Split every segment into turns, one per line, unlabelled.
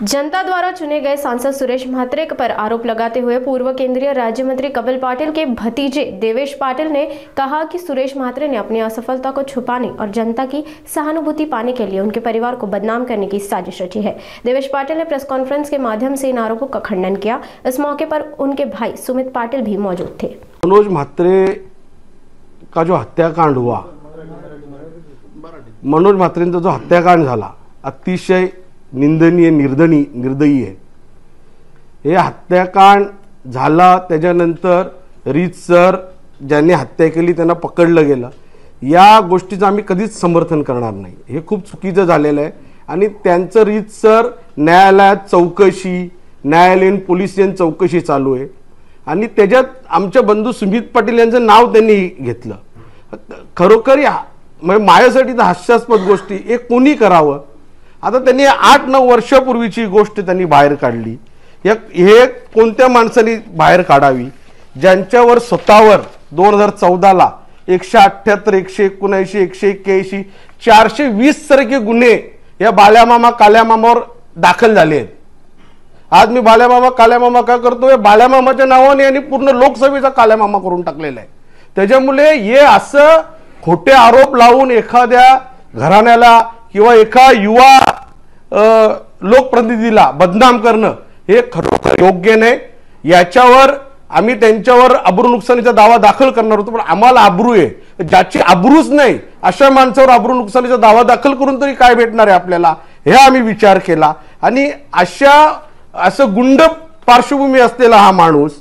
जनता द्वारा चुने गए सांसद सुरेश म्हात्रे पर आरोप लगाते हुए पूर्व केंद्रीय राज्य मंत्री कपिल पाटिल के भतीजे देवेश पाटिल ने कहा कि सुरेश म्हात्रे ने अपनी असफलता को छुपाने और जनता की सहानुभूति पाने के लिए उनके परिवार को बदनाम करने की साजिश रची है। देवेश पाटिल ने प्रेस कॉन्फ्रेंस के माध्यम से इन आरोपों का खंडन किया। इस मौके पर उनके भाई सुमित पाटिल भी मौजूद थे।
मनोज म्हात्रे का जो हत्याकांड हुआ, मनोज म्हात्रेंचा जो हत्याकांड झाला अतिशय निंदनीय निर्दयी आहे। हे हत्याकांड झाला त्याच्यानंतर रीतसर ज्यांनी हत्या केली त्यांना पकडलं गेलं, या गोष्टीचं आम्ही कधीच समर्थन करणार नाही। हे खूप चुकीचं झालेलं आहे आणि त्यांचं रीतसर न्यायालयात चौकशी, न्यायालयीन पोलिसीय चौकशी चालू आहे आणि त्याच्यात आमचे बंधू सुमित पाटील यांचं नाव त्यांनी घेतलं। खरोखर माझ्यासाठी तर हास्यास्पद गोष्टी हे कोणी करावं। आता त्यांनी 8-9 वर्षापूर्वीची गोष्ट त्यांनी बाहेर काढली। हे कोणत्या माणसाने बाहेर काढावी ज्यांच्यावर स्वतःवर 2014 ला 178, 179, 181, 420 सारखे गुन्हे या बाल्यामामा काल्यामामावर दाखल झाले आहेत। आज मी बाल्यामामा काल्यामामा का करतोय? बाल्यामामाच्या नावाने यांनी पूर्ण लोकसभेचा काल्यामामा करून टाकलेला आहे। त्याच्यामुळे हे असं खोटे आरोप लावून एखाद्या घराण्याला किंवा एका युवा लोकप्रतिनिधीला बदनाम करणं हे खरोखर योग्य नाही। याच्यावर आम्ही त्यांच्यावर अब्रू नुकसानीचा दावा दाखल करणार होतो, पण आम्हाला अब्रू आहे, ज्याची अब्रूच नाही अशा माणसावर अब्रू नुकसानीचा दावा दाखल करून तरी काय भेटणार आहे आपल्याला, हे आम्ही विचार केला। आणि असं गुंड पार्श्वभूमी असलेला हा माणूस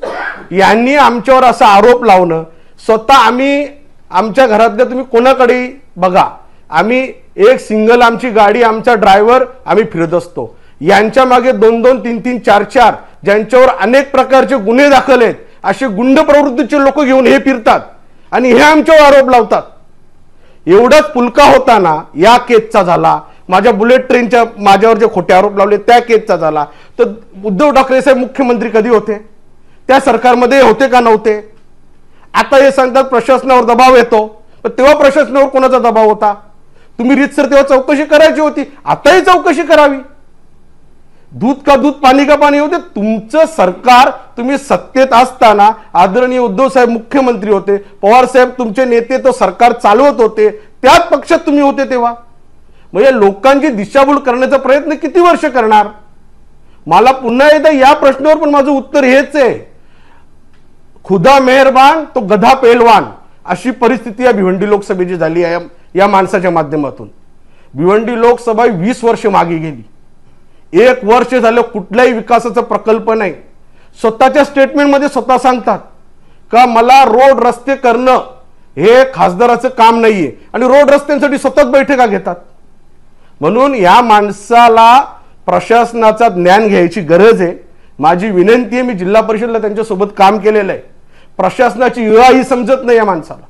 यांनी आमच्यावर असा आरोप लावणं, स्वतः आम्ही आमच्या घरातल्या तुम्ही कोणाकडे बघा, आम्ही एक सिंगल आमची गाडी, आमचा ड्रायव्हर आम्ही फिरत असतो, यांच्या मागे 2-2, 3-3, 4-4 ज्यांच्यावर अनेक प्रकारचे गुन्हे दाखल आहेत असे गुंड प्रवृत्तीचे लोक घेऊन हे फिरतात आणि हे आमच्यावर आरोप लावतात। एवढाच पुलका होताना या केसचा झाला, माझ्या बुलेट ट्रेनच्या माझ्यावर जे खोटे आरोप लावले त्या केसचा झाला। तर उद्धव ठाकरे साहेब मुख्यमंत्री कधी होते? त्या सरकारमध्ये होते का नव्हते? आता हे सांगतात प्रशासनावर दबाव येतो, पण तेव्हा प्रशासनावर कोणाचा दबाव होता? तुम्ही रीतसर तेव्हा चौकशी करायची होती, आताही चौकशी करावी। दूध का दूध पाणी का पाणी होते। तुमचं सरकार, तुम्ही सत्तेत असताना आदरणीय उद्धव साहेब मुख्यमंत्री होते, पवार साहेब तुमचे नेते तो सरकार चालवत होते, त्याच पक्षात तुम्ही होते तेव्हा। म्हणजे लोकांची दिशाभूल करण्याचा प्रयत्न किती वर्ष करणार? मला पुन्हा एकदा या प्रश्नावर पण माझं उत्तर हेच आहे, खुदा मेहरबान तो गधा पेलवान अशी परिस्थिती या भिवंडी लोकसभेची झाली आहे। या माणसाच्या माध्यमातून भिवंडी लोकसभा 20 वर्ष मागे गेली। 1 वर्ष झालं कुठल्याही विकासाचा प्रकल्प नाही। स्वतःच्या स्टेटमेंटमध्ये स्वतः सांगतात का मला रोड रस्ते करणं हे खासदाराचं काम नाहीये आणि रोड रस्त्यांसाठी स्वतःच बैठका घेतात। म्हणून या माणसाला प्रशासनाचा ज्ञान घ्यायची गरज आहे। माझी विनंती आहे, मी जिल्हा परिषदला त्यांच्यासोबत काम केलेलं आहे, प्रशासनाची ही समजत नाही या माणसाला।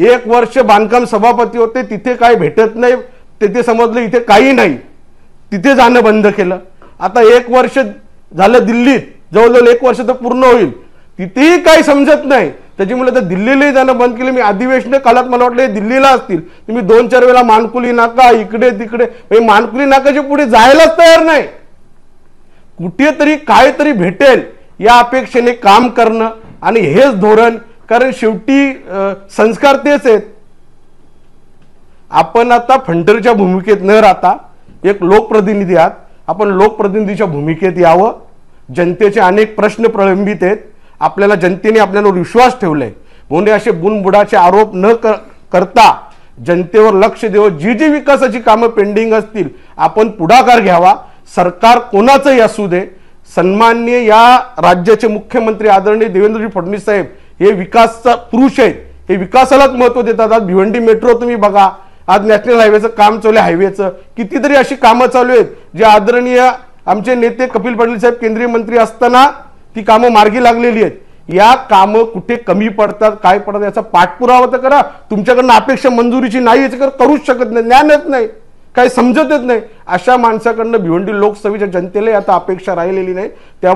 1 वर्ष बांधकाम सभापती होते, तिथे काय भेटत नाही, तिथे समजलं इथे काही नाही, तिथे जाणं बंद केलं। आता 1 वर्ष झालं दिल्लीत, जवळजवळ 1 वर्ष तर पूर्ण होईल, तिथेही काही समजत नाही, त्याच्यामुळे तर दिल्लीलाही जाणं बंद केलं। मी अधिवेशन काळात मला वाटलं दिल्लीला असतील, तुम्ही 2-4 वेळा मानकुली नाका इकडे तिकडे, मानकुली नाकाच्या पुढे जायलाच तयार नाही। कुठेतरी काहीतरी भेटेल या अपेक्षेने काम करणं आणि हेच धोरण, कारण शेवटी संस्कार तेच आहेत। आपण आता फंडरच्या भूमिकेत न राहता एक लोकप्रतिनिधी आहात, आपण लोकप्रतिनिधीच्या भूमिकेत यावं। जनतेचे अनेक प्रश्न प्रलंबित आहेत, आपल्याला जनतेने आपल्यावर विश्वास ठेवलाय, म्हणून असे बुनबुडाचे आरोप न करता जनतेवर लक्ष देऊन जी विकासाची कामं पेंडिंग असतील आपण पुढाकार घ्यावा। सरकार कोणाचंही असू दे, सन्माननीय या राज्याचे मुख्यमंत्री आदरणीय देवेंद्रजी फडणवीस साहेब हे विकासचा पुरुष आहेत, हे विकासालाच महत्व देतात। आज भिवंडी मेट्रो तुम्ही बघा, आज नॅशनल हायवेचं काम चालू आहे, हायवेचं कितीतरी अशी कामं चालू आहेत जे आदरणीय आमचे नेते कपिल पाटील साहेब केंद्रीय मंत्री असताना ती कामं मार्गी लागलेली आहेत। या कामं कुठे कमी पडतात, काय पडतात याचा पाठपुरावा तर करा। तुमच्याकडनं अपेक्षा मंजुरीची नाही याचं करूच शकत नाही, ज्ञानच नाही, काही समजतच नाही। अशा माणसाकडनं भिवंडी लोकसभेच्या जनतेला आता अपेक्षा राहिलेली नाही। त्या